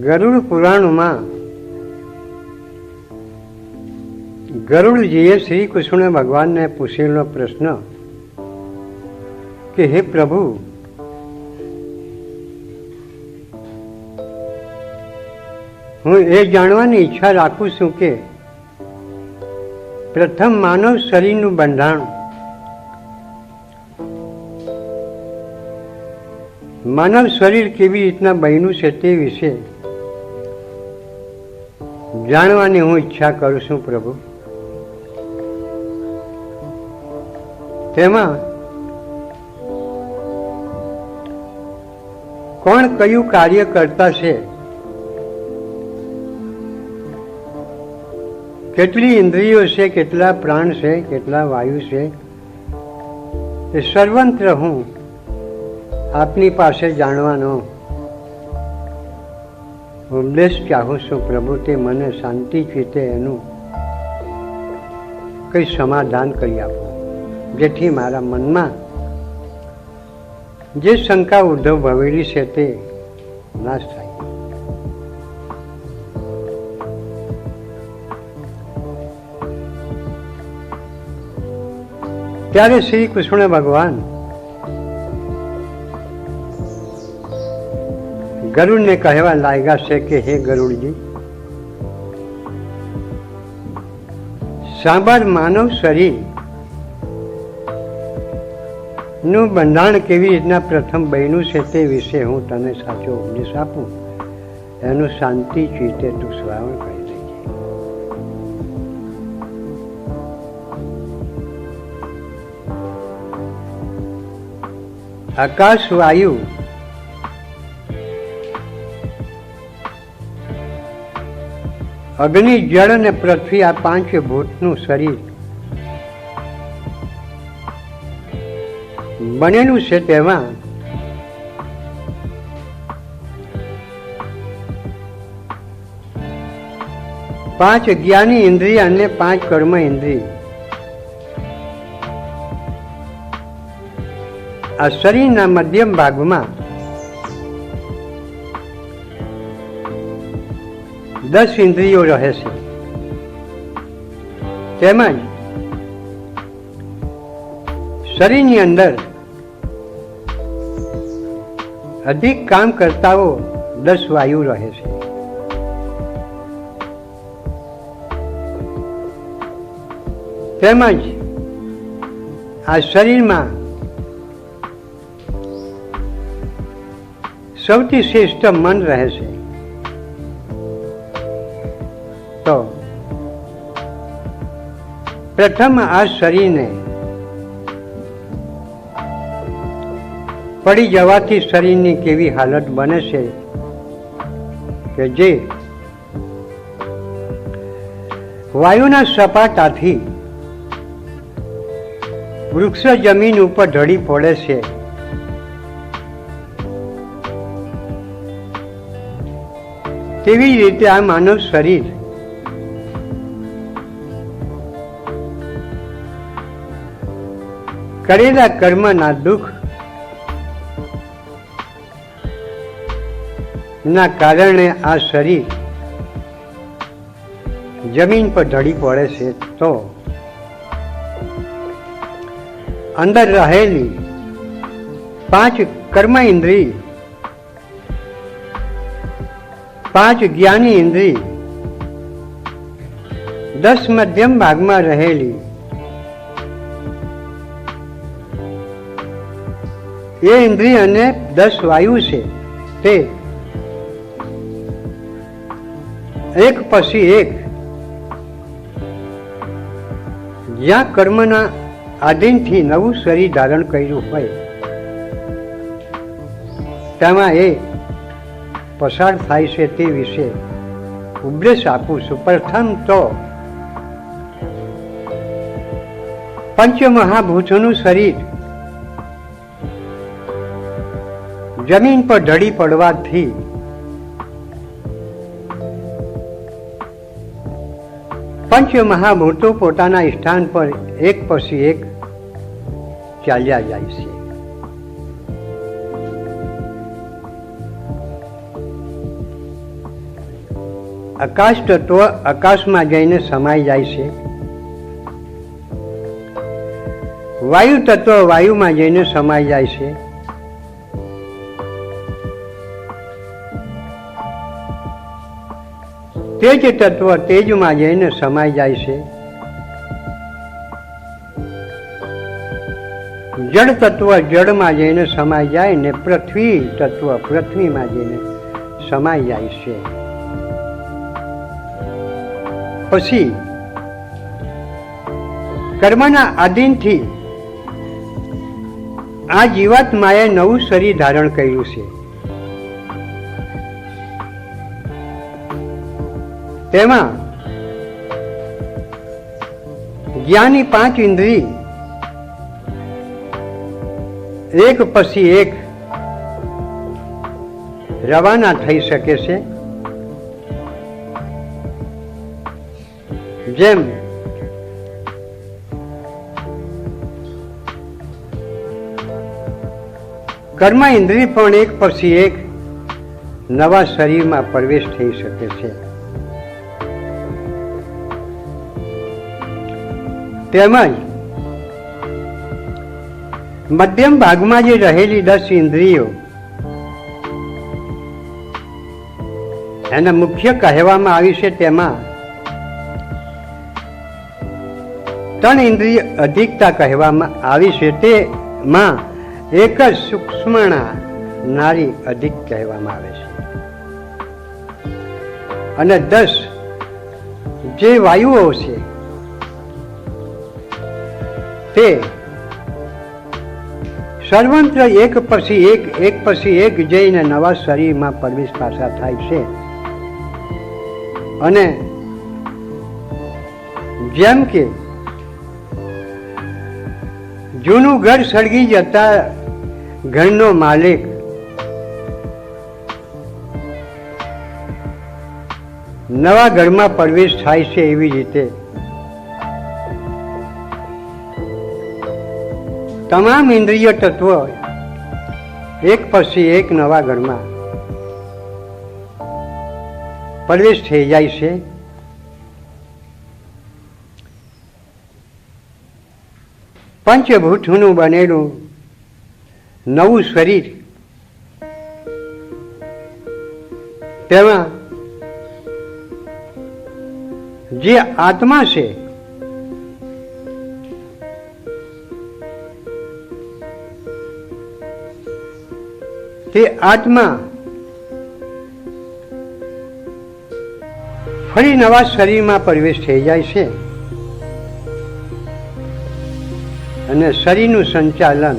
ગરુડ પુરાણમાં ગરુડજીએ શ્રી કૃષ્ણ ભગવાનને પૂછેલો પ્રશ્ન કે હે પ્રભુ, હું એ જાણવાની ઈચ્છા રાખું છું કે પ્રથમ માનવ શરીરનું બંધારણ, માનવ શરીર કેવી રીતના બન્યું છે તે વિશે જાણવાની હું ઈચ્છા કરું છું પ્રભુ. તેમાં કોણ કયું કાર્ય કરતા છે, કેટલી ઇન્દ્રિયો છે, કેટલા પ્રાણ છે, કેટલા વાયુ છે, એ સર્વત્ર હું આપની પાસે જાણવાનો ઉપદેશ ચાહું છું પ્રભુ. તે મને શાંતિ રીતે એનું કંઈ સમાધાન કરી આપો, જેથી મારા મનમાં જે શંકા ઉદ્ભવ ભવેલી છે તે નાશ થાય. ત્યારે શ્રી કૃષ્ણ ભગવાન ગરુડને કહેવા લાગ્યા છે કે હે ગરુડજી, સાંભળ, માનવ શરીર નું બંધારણ કેવી રીતના પ્રથમ બન્યું છે તે વિશે હું તને સાચો ઉપદેશ આપું, એનું શાંતિ ચિત્તે તું શ્રાવણ કરી દેજે. આકાશ, વાયુ, અગ્નિ, જળ અને પૃથ્વી, આ પાંચ ભૂતનું શરીર બનેલું છે. તેમાં પાંચ જ્ઞાની ઇન્દ્રિય અને પાંચ કર્મ ઇન્દ્રિય આ શરીરના મધ્યમ ભાગમાં 10 ઇન્દ્રિયો રહે છે. તેમજ શરીરની અંદર અધિક કામ કરતાઓ 10 વાયુ રહે છે. તેમજ આ શરીરમાં સૌથી શ્રેષ્ઠ મન રહે છે. તો પ્રથમ આ શરીરને પડી જવાથી શરીરની કેવી હાલત બને છે કે જે વાયુના સપાટાથી વૃક્ષ જમીન ઉપર ઢળી પડે છે. તેવી રીતે આ માનવ શરીર કરેલા કર્મના દુઃખ ના કારણે આ શરીર જમીન પર ઢળી પડે છે. તો અંદર રહેલી 5 કર્મ ઇન્દ્રિય, 5 જ્ઞાની ઇન્દ્રિય, 10 મધ્યમ ભાગમાં રહેલી એ ઇન્દ્રિય અને 10 વાયુ છે, તે એક પછી એક જ્યાં કર્મના આધીનથી નવું શરીર ધારણ કર્યું હોય તેમાં એ પસાર થાય છે. તે વિશે ઉપદેશ આપું છું. પ્રથમ તો પંચમહાભૂતોનું શરીર જમીન પર ઢળી પડવાથી પંચમહાભૂતો પોતાના સ્થાન પર એક પછી એક ચાલ્યા જાય છે. આકાશ તત્વ આકાશમાં જઈને સમાઈ જાય છે, વાયુ તત્વ વાયુમાં જઈને સમાઈ જાય છે, તેજ તત્વ તેજમાં જઈને સમાઈ જાય છે, જળ તત્વ જળમાં જઈને સમાઈ જાય ને પૃથ્વી તત્વ પૃથ્વીમાં જઈને સમાઈ જાય છે. પછી કર્મના આધીનથી આ જીવાત્માએ નવું શરીર ધારણ કર્યું છે. તેમાં જ્ઞાની 5 ઇન્દ્રિય એક પછી એક રવાના થઈ શકે છે. જેમ કર્મ ઇન્દ્રિય પણ એક પછી એક નવા શરીરમાં પ્રવેશ થઈ શકે છે. તેમજ મધ્યમ ભાગમાં જે રહેલી 10 ઇન્દ્રિયો એને મુખ્ય કહેવામાં આવી છે. તેમાં 3 ઇન્દ્રિય અધિકતા કહેવામાં આવી છે. તેમાં એક જ સૂક્ષ્મણા નારી અધિક કહેવામાં આવે છે. અને 10 જે વાયુઓ છે તે સર્વત્ર એક પછી એક જઈને નવા શરીરમાં પ્રવેશ પાછા થાય છે. અને જેમ કે જૂનું ઘર સળગી જતા ઘરનો માલિક નવા ઘરમાં પ્રવેશ થાય છે, એવી રીતે તમામ ઇન્દ્રિય તત્વો એક પછી એક નવા ઘરમાં પ્રવેશ થઈ જાય છે. પંચભૂતનું બનેલું નવું શરીર, તેમાં જે આત્મા છે તે આત્મા ફરી નવા શરીરમાં પ્રવેશ થઈ જાય છે. અને શરીરનું સંચાલન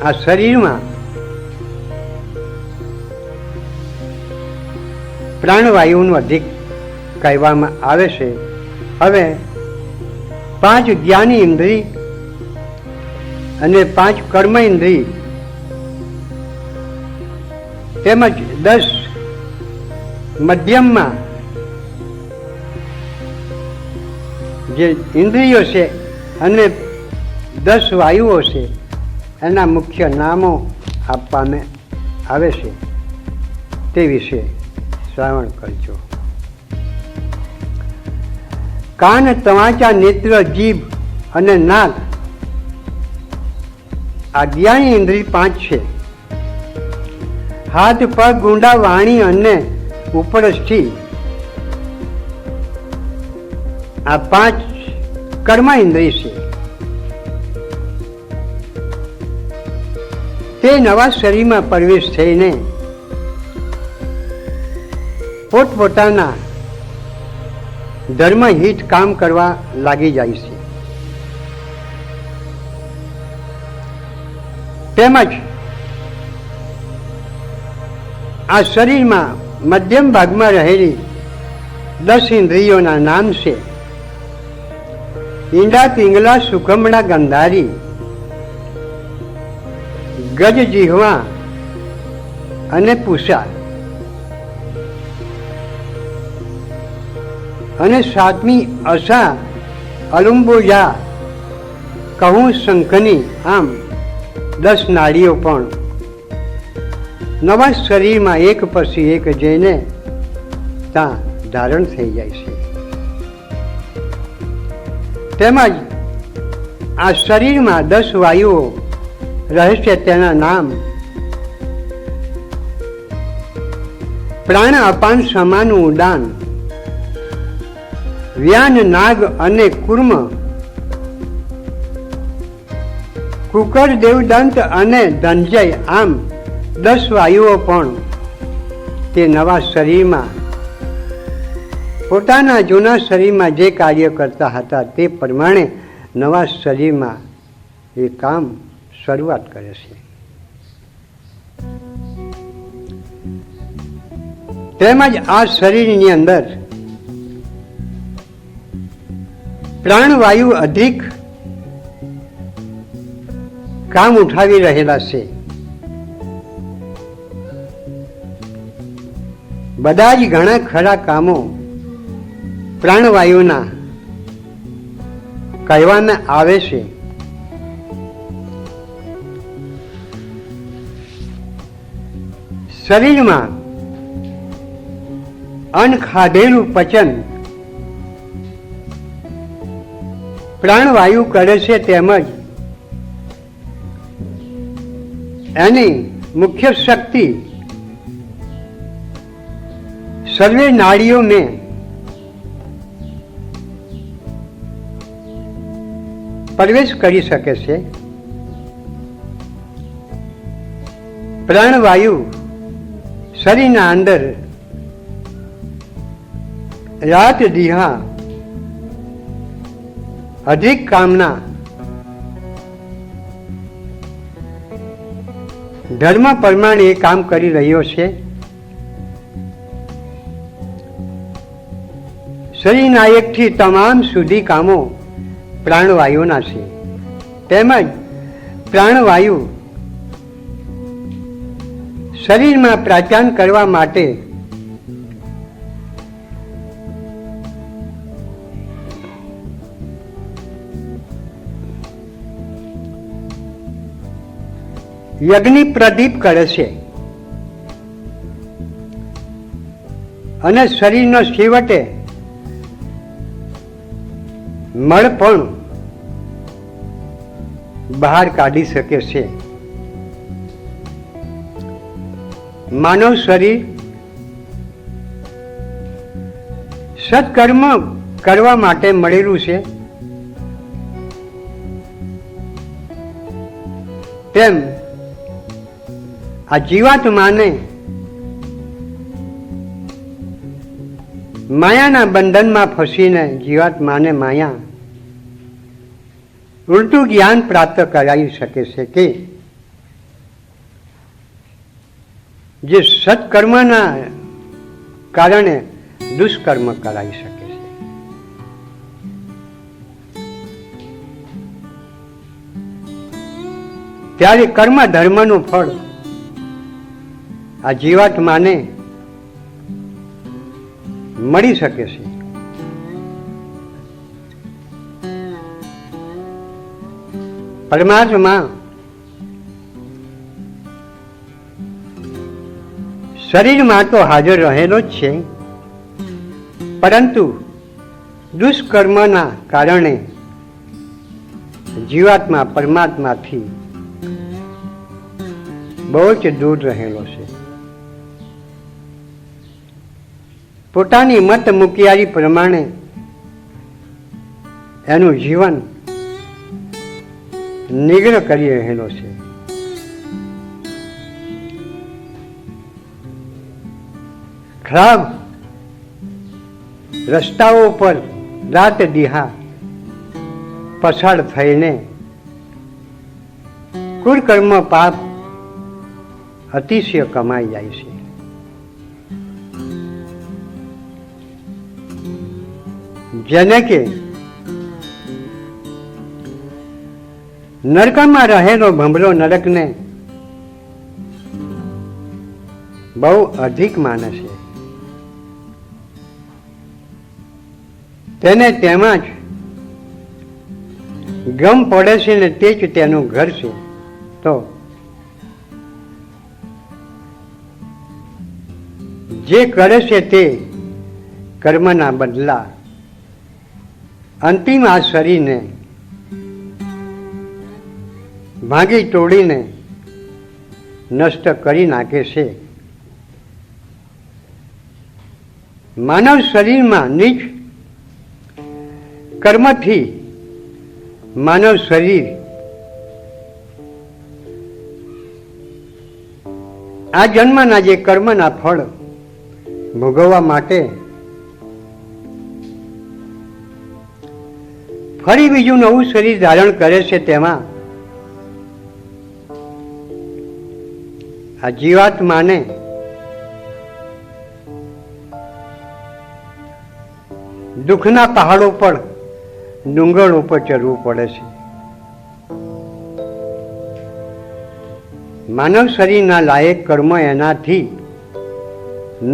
આ શરીરમાં પ્રાણવાયુનું અધિક કહેવામાં આવે છે. હવે 5 જ્ઞાની ઇન્દ્રિય અને 5 કર્મ ઇન્દ્રિય તેમજ 10 મધ્યમમાં જે ઇન્દ્રિયો છે અને 10 વાયુઓ છે એના મુખ્ય નામો આપવામાં આવે છે. તે વિશે શ્રવણ કરજો. કાન, તમાચા, નેત્ર, જીભ અને નાક આ જ્ઞાની ઇન્દ્રિય 5 છે. હાથ, પગ, ગુંડા, વાણી અને ઉપરથી આ 5 કર્મ ઇન્દ્રિય છે. તે નવા શરીરમાં પ્રવેશ થઈને પોતપોતાના ધર્મહિત કામ કરવા લાગી જાય છે. તેમજ આ શરીરમાં મધ્યમ ભાગમાં રહેલી 10 ઇન્દ્રિયોના નામ છે ઈંડા, પિંગલા, સુખમણા, ગંધારી, ગજ, જીહવા અને પૂષા. અને 7મી અસા, અલુંબોજા, કહું, શંખની આમ 10 નાડીઓ પણ નવા શરીરમાં એક પછી એક જઈને ત્યાં ધારણ થઈ જાય છે. તેમજ આ શરીરમાં 10 વાયુઓ રહે છે. તેના નામ પ્રાણ, અપાન, સમાનું ઉડાન, વ્યાન, નાગ અને કુર્મ, કુકર, દેવદંત અને ધનંજય. આમ 10 વાયુઓ પણ તે નવા શરીરમાં પોતાના જૂના શરીરમાં જે કાર્ય કરતા હતા તે પ્રમાણે નવા શરીરમાં એ કામ શરૂઆત કરે છે. તેમજ આ શરીરની અંદર પ્રાણવાયુ અધિક કામ ઉઠાવી રહેલા છે. બધા જ ઘણા ખરા કામો પ્રાણવાયુના કહેવામાં આવે છે. શરીરમાં અન્ન ખાધેલું પચન પ્રાણવાયુ કરે છે. તેમજ એની મુખ્ય શક્તિ સર્વે નાડીઓ में પ્રવેશ કરી શકે છે. પ્રાણવાયુ શરીરના અંદર રાત દિહા અધિક કામના ધર્મ પ્રમાણે એ કામ કરી રહ્યો છે. શરીરના એકથી તમામ સુધી કામો પ્રાણવાયુના છે. તેમજ પ્રાણવાયુ શરીરમાં પ્રચાર કરવા માટે યજ્ઞ પ્રદીપ કરે છે અને શરીરનો છેવટે મળ પણ બહાર કાઢી શકે છે. માનવ શરીર સત્કર્મ કરવા માટે મળેલું છે. તેમ આ જીવાત્માને માયાના બંધનમાં ફસીને જીવાત્માને માયા ઉલટું જ્ઞાન પ્રાપ્ત કરાવી શકે છે કે જે સત્કર્મના કારણે દુષ્કર્મ કરાવી શકે છે. ત્યારે કર્મ ધર્મનું ફળ આ જીવાત્માને મળી શકે છે. પરમાત્મા શરીરમાં તો હાજર રહેલો જ છે, પરંતુ દુષ્કર્મના કારણે જીવાત્મા પરમાત્માથી બહુ જ દૂર રહેલો છે. પોતાની મત મુકિયારી પ્રમાણે એનું જીવન નિગ્ન કરી રહેલો છે. ખરાબ રસ્તાઓ પર રાત દિહા પસાર થઈને કુકર્મ પાપ અતિશય કમાઈ જાય છે. જેને કે નરકમાં રહેલો ભમરો નરકને બહુ અધિક માને છે. તેને તેમાં જ ગમ પડે છે ને તે જ તેનું ઘર છે. તો જે કરે છે તે કર્મના બદલા અંતિમ આ શરીરને ભાંગી તોડીને નષ્ટ કરી નાખે છે. માનવ શરીરમાં નીચ કર્મથી માનવ શરીર આ જન્મના જે કર્મના ફળ ભોગવવા માટે ફરી બીજું નવું શરીર ધારણ કરે છે. તેમાં આ જીવાત્માને દુઃખના પહાડો પર ડુંગર ઉપર ચડવું પડે છે. માનવ શરીરના લાયક કર્મ એનાથી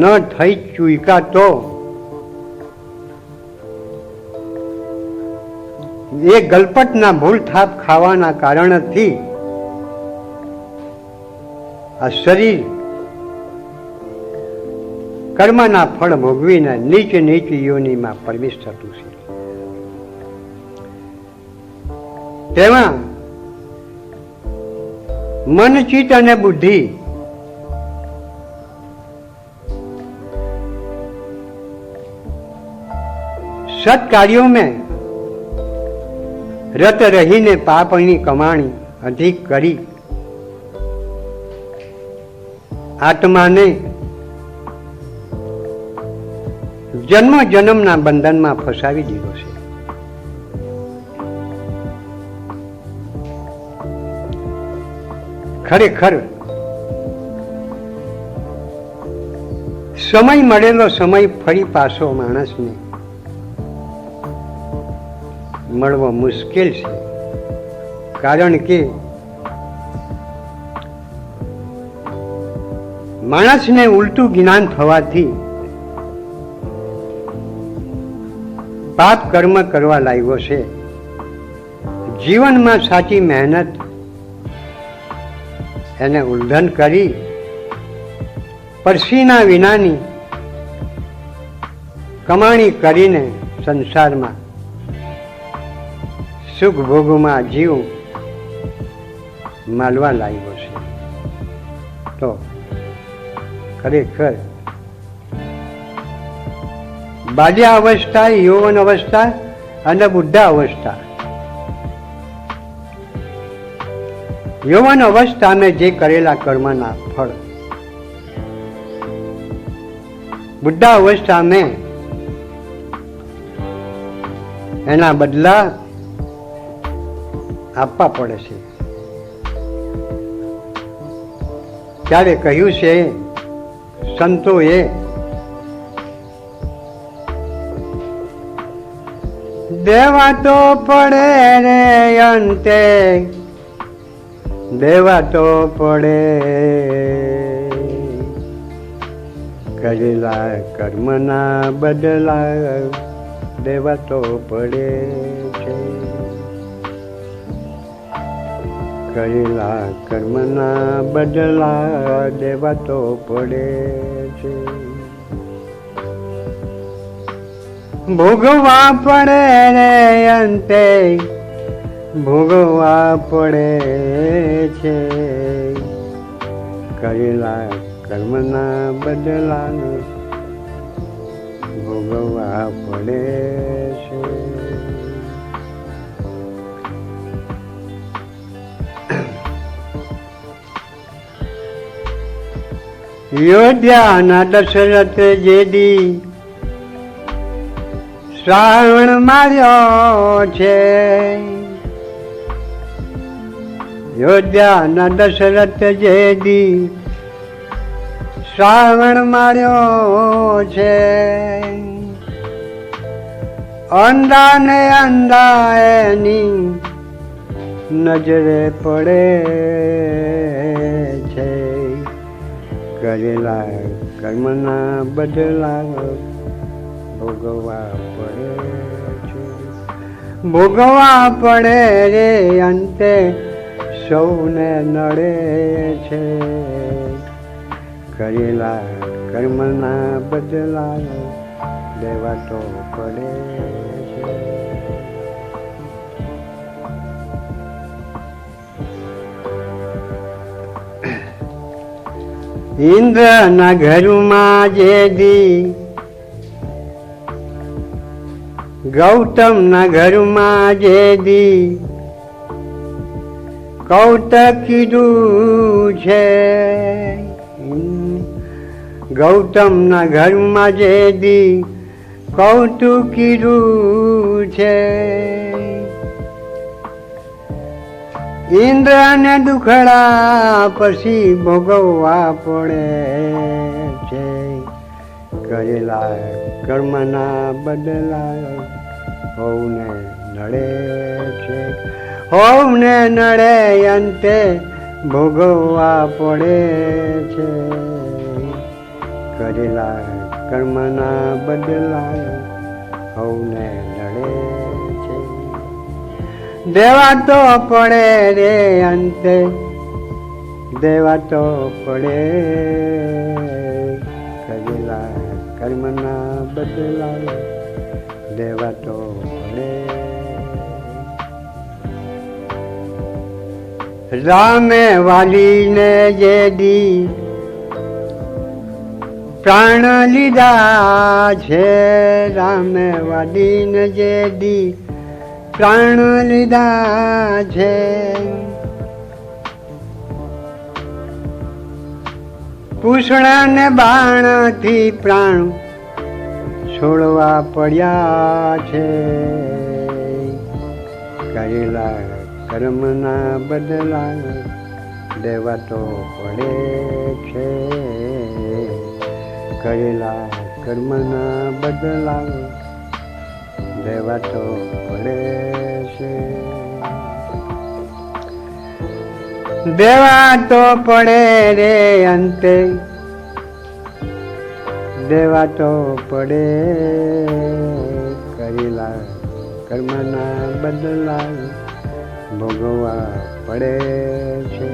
ન થઈ ચૂક્યા તો એ ગલપટના ભૂલ થાપ ખાવાના કારણથી આ શરીર કર્મના ફળ ભોગવીને નીચ નીચ યોનિમાં પ્રવેશ થતું છે. તેમાં मन चित्त અને बुद्धि सत्कार्यों में रत रहीने पापनी कमाणी अधिक करी आत्मा ने जन्म जन्मना बंधन में फसावी दीधो छे. खरेखर समय मळेलो समय फरी पाछो माणसने मळवो मुश्किल छे. कारण के माणसने उल्टू ज्ञान थवाथी पाप कर्म करवा लाग्यो छे. जीवन में साची मेहनत એને ઉલ્લંઘન કરી પરસીના વિનાની કમાણી કરીને સંસારમાં સુખ ભોગમાં જીવ માલવા લાગ્યો છે. તો ખરેખર બાલ્ય અવસ્થા, યૌવન અવસ્થા અને બુદ્ધા અવસ્થા, यौवन अवस्था में जे करेला कर्मना फल बुद्धा अवस्था में एना बदला आपवा पड़े छे. त्यारे कह्युं छे संतोए देवा तो पड़े रे अंते देवा तो पड़े करेला कर्मना बदला देवा तो पड़े छे. करेला कर्मना बदला देवा तो पड़े छे. भोगवा पड़े रे अंते भोगवा पड़े छे. करेला कर्मना बदला भोगवा पड़े छे. योध्याना दशरथ जेदी श्रावण मार्यो छे. योध्याना दशरथ जेदी श्रावण मार्यो छे. अंधा ने अंधा एनी नजरे पड़े छे. करेला कर्मना बदला भोगवा पड़े छे. भोगवा पड़े रे अंते सौने नड़े छे. કરેલા કર્મના બદલા દેવા તો પડે છે. ઇન્દ્રના ઘરમાં જે દી ગૌતમના ઘરમાં જે દી કૌતક કીધું છે, ગૌતમના ઘરમાં જે દી કૌતુક કીધું છે, ઇન્દ્રને દુખડા પછી ભોગવવા પડે છે. કરેલા કર્મના બદલા હોવને નડે છે, હોવને નડે અંતે ભોગવવા પડે છે. કરેલા કર્મના બદલા હોવને નડે છે, દેવા તો પડે રે અંતે દેવા તો પડે. કરેલા કર્મના બદલા દેવા તો પડે. રામે વાલીને જે દી પ્રાણ લીધા છે, રામે વાલીને જે દી પ્રાણ લીધા છે, પૂછડાને બાણથી પ્રાણ છોડવા પડ્યા છે. કરેલા કર્મના બદલા દેવા તો પડે છે. કરેલા કર્મના બદલા દેવા તો પડે છે. દેવા તો પડે રે અંતે દેવા તો પડે. કરેલા કર્મના બદલા ભોગવવા પડે છે.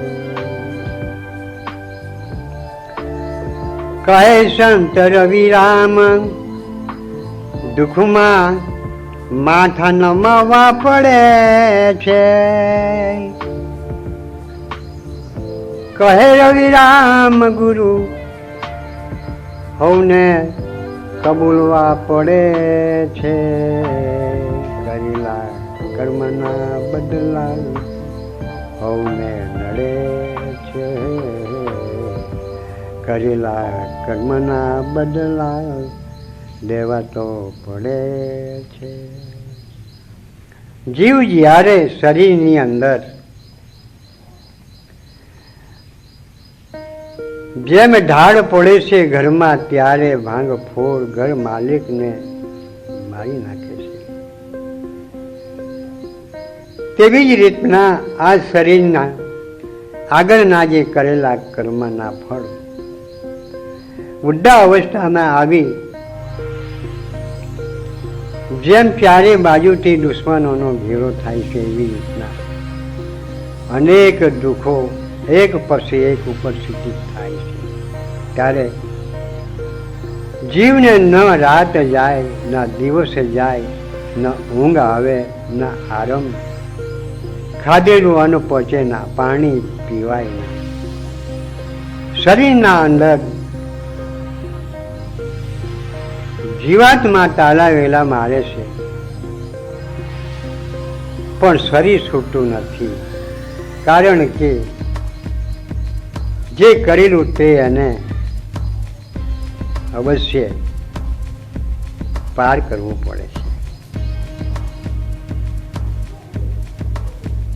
કહે સંત રવિરામ દુઃખમાં માથા નમાવા પડે છે. કહે રવિરામ ગુરુ હવને કબૂલવા પડે છે. કરેલા કર્મના બદલા હવને નડે છે. કરેલા કર્મના બદલા દેવા તો પડે છે. જીવ જ્યારે શરીરની અંદર જેમ ઢાળ પડે છે ઘરમાં, ત્યારે ભાંગ ફોડ ઘર માલિકને મારી નાખે છે. તેવી જ રીતના આ શરીરના આગળના જે કરેલા કર્મના ફળ વૃદ્ધા અવસ્થામાં આવી જેમ ચારે બાજુથી દુશ્મનોનો ઘેરો થાય છે, એવી રીતના અનેક દુઃખો એક પછી એક ઉપસ્થિત થાય છે. ત્યારે જીવને ન રાત જાય, ન દિવસે જાય, ન ઊંઘ આવે, ન આરામ, ખાધેલું અન્ન પચે ના, પાણી પીવાય ના. શરીરના અંદર જીવાત્મા તાલાવેલા મારે છે, પણ શરીર છૂટતું નથી. કારણ કે જે કરેલું તે એને અવશ્ય પાર કરવું પડે છે.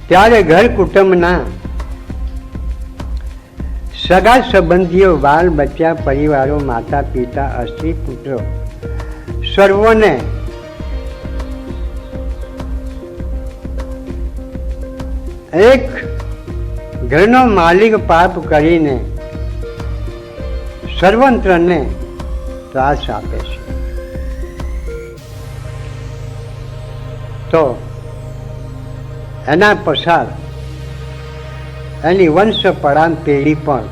ત્યારે ઘર કુટુંબના સગા સંબંધીઓ, બાળ બચ્ચા, પરિવારો, માતા પિતા, સ્ત્રી પુત્રો સર્વોને એક ઘરનો માલિક પાપ કરીને સર્વંત્રને ત્રાસ આપે છે. તો એના પસાર એની વંશ પરામ પેઢી પણ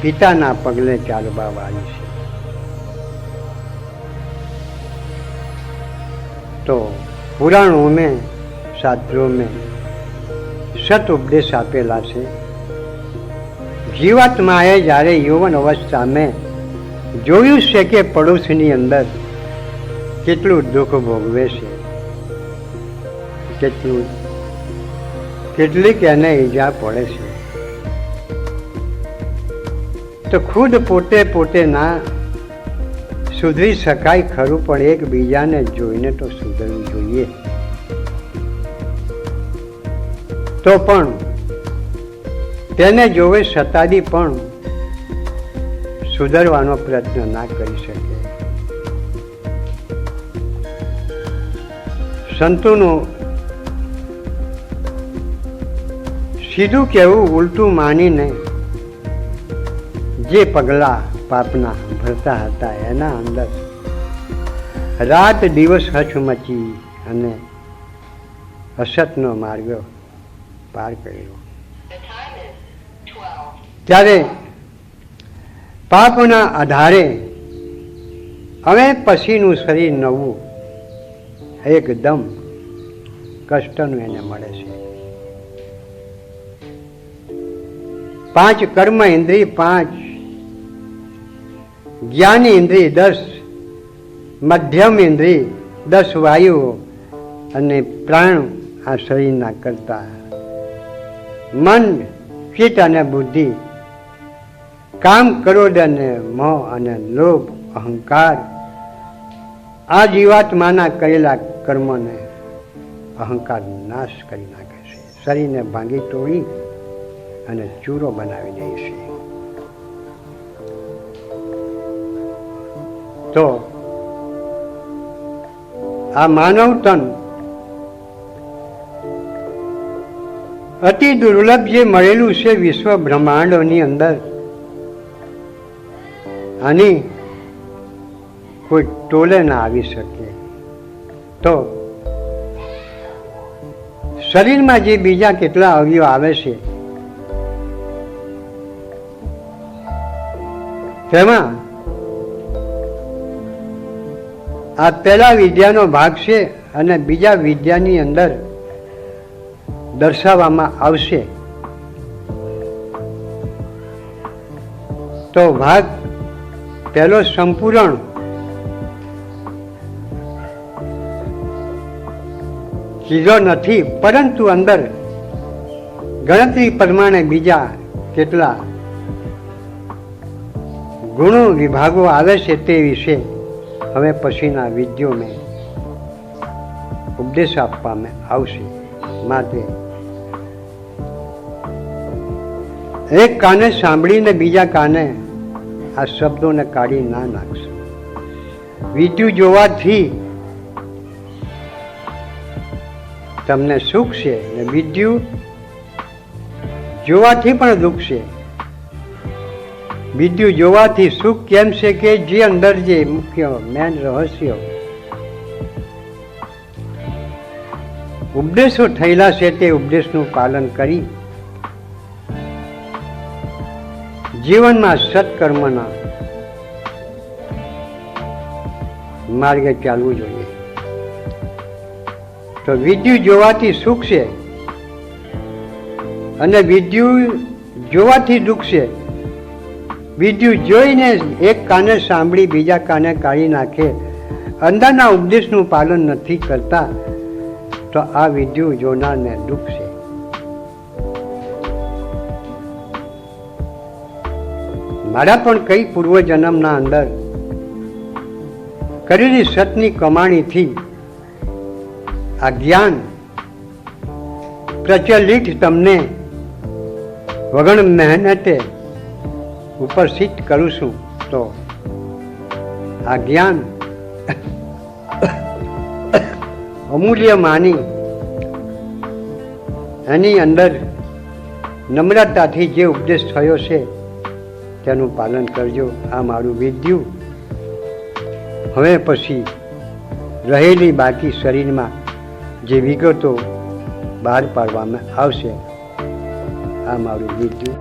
પિતાના પગલે ચાલવા વાળી છે. તો પુરાણો મેં શાસ્ત્રો મેં સત ઉપદેશ આપેલા છે. જીવાત્માએ જ્યારે યૌવન અવસ્થામાં જોયું છે કે પડોશની અંદર કેટલું દુઃખ ભોગવે છે, કેટલીક એને ઈજા પડે છે, તો ખુદ પોતે ના સુધરી શકાય ખરું, પણ એકબીજાને જોઈને તો સુધરવું જોઈએ. તો પણ તેને જોવે છતાંય પણ સુધરવાનો પ્રયત્ન ના કરી શકે. સંતોનું સીધું કહેવું ઉલટું માનીને જે પગલા પાપના ભરતા હતા એના અંદર રાત દિવસ હચમચી અને અસતનો માર્ગ પાર કર્યો. ત્યારે પાપના આધારે હવે પછીનું શરીર નવું એકદમ કષ્ટનું એને મળે છે. 5 કર્મ ઇન્દ્રિય, 5 જ્ઞાન ઇન્દ્રિય, 10 મધ્યમ ઇન્દ્રિય, 10 વાયુઓ અને પ્રાણ આ શરીરના કરતા મન, ચિત્ત અને બુદ્ધિ, કામ, ક્રોધ અને મોહ અને લોભ, અહંકાર આ જીવાત્માના કરેલા કર્મને અહંકાર નાશ કરી નાખે છે. શરીરને ભાંગી તોડી અને ચૂરો બનાવી દે છે. તો આ માનવ તન અતિ દુર્લભ જે મળેલું છે વિશ્વ બ્રહ્માંડોની અંદર, આની કોઈ ટોલે ના આવી શકે. તો શરીરમાં જે બીજા કેટલા અવયવ આવે છે તેમાં આ પહેલા વિદ્યાનો ભાગ છે અને બીજા વિદ્યાની અંદર દર્શાવવામાં આવશે. તો ભાગ પહેલો સંપૂર્ણ ચીજો નથી, પરંતુ અંદર ગણતરી પ્રમાણે બીજા કેટલા ગુણો વિભાગો આવે છે તે વિશે હવે પછીના વિડીયોમાં ઉપદેશ આપવામાં આવશે. માટે એક કાને સાંભળીને બીજા કાને આ શબ્દોને કાઢી ના નાખશો. વિડીયો જોવાથી તમને સુખ છે ને વિડીયો જોવાથી પણ દુઃખ છે. વિડીયો જોવાથી સુખ કેમ છે કે જે અંદર જે મુખ્ય મેન રહસ્ય ઉપદેશો થયેલા છે તે ઉપદેશનું પાલન કરી જીવનમાં સત્કર્મના માર્ગે ચાલવું જોઈએ. તો વિડીયો જોવાથી સુખ છે અને વિડીયો જોવાથી દુઃખ છે. વિડીયો જોઈને એક કાને સાંભળી બીજા કાને કાઢી નાખે, અંદરના ઉપદેશનું પાલન નથી કરતા, તો આ વિડીયો જોનારને દુઃખ છે. મારા પણ કઈ પૂર્વજન્મના અંદર કરેલી સતની કમાણીથી આ જ્ઞાન પ્રચલિત તમને વગર મહેનતે ઉપસ્થિત કરું છું. તો આ જ્ઞાન અમૂલ્ય માની એની અંદર નમ્રતાથી જે ઉપદેશ થયો છે તેનું પાલન કરજો. આ મારું વિદ્યુ હવે પછી રહેલી બાકી શરીરમાં જે વિગતો બહાર પાડવામાં આવશે. આ મારું વિદ્યુ